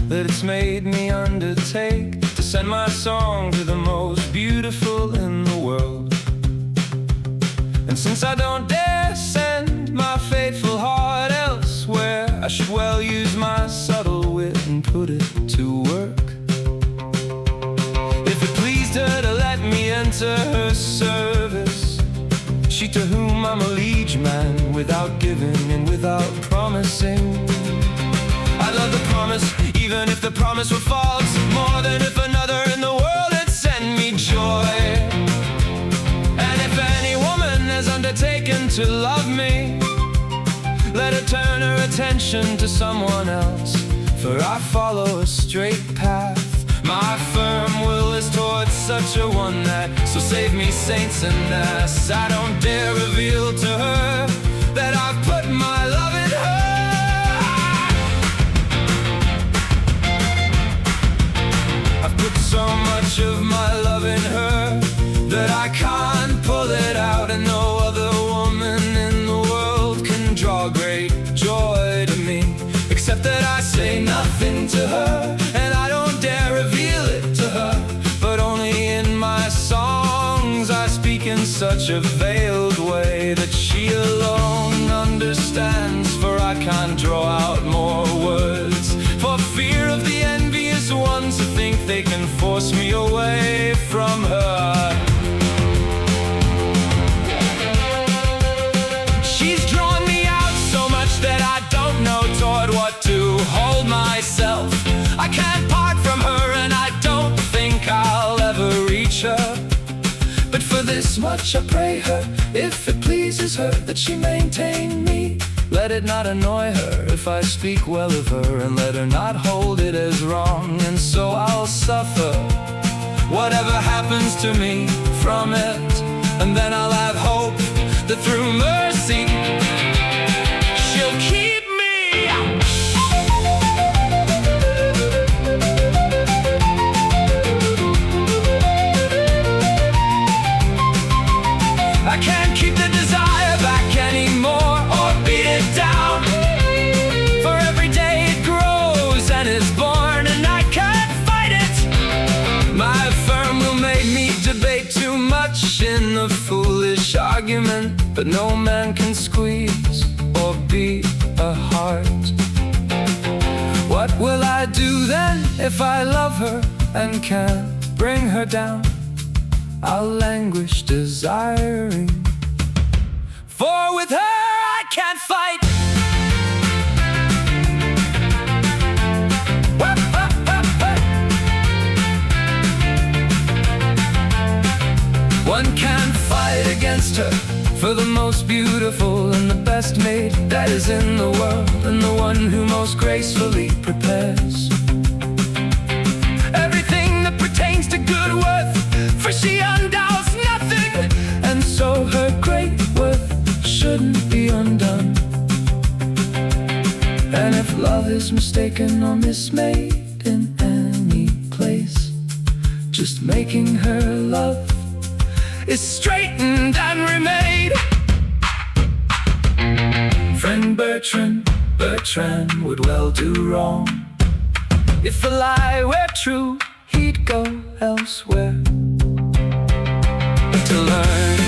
that it's made me undertake to send my song to the most beautiful in the world. And since I don't dare send my faithful heart elsewhere, I should well use my subtle wit and put it to work. If it pleased her to let me enter her service, she to whom I'm a liege man, without giving and without promising. I'd love the promise, even if the promise were false, more than if another in the world had sent me joy. And if any woman has undertaken to love me, let her turn her attention to someone else, for I follow a straight path. My firm will is towards such a one that, so save me saints and mass, I don't dare reveal to her that I've put my love in her. I've put so much of my love in her that I can't pull it out, and no other woman in the world can draw great joy to me, except that I say nothing to her, and I don't dare reveal it to her, but only in my songs I speak in such a veiled way that she alone understands, for I can't draw out more words, for fear of the envious ones who think they can force me away from her. She's drawn me out so much that I don't know toward what to hold myself. I can't part from her, and I don't think I'll ever reach her. But for this much I pray her, if it pleases her that she maintain me, let it not annoy her if I speak well of her, and let her not hold it as wrong, and so I'll suffer whatever happens to me from it. And then I'll have hope that through mercy she'll keep me. I can't keep the desire back anymore, or beat it down, for every day it grows and is born, and I can't fight it. My firm will make me debate too much in a foolish argument, but no man can squeeze or beat a heart. What will I do then if I love her and can't bring her down? I'll languish desiring, for with her I can't fight. One can't fight against her, for the most beautiful and the best made that is in the world, and the one who most gracefully prepares everything that pertains to good worth, for she undoubts nothing, and so her great worth shouldn't be undone. And if love is mistaken or mismade in any place, just making her love is straightened and remade. Friend Bertrand would well do wrong. If the lie were true, he'd go elsewhere. But to learn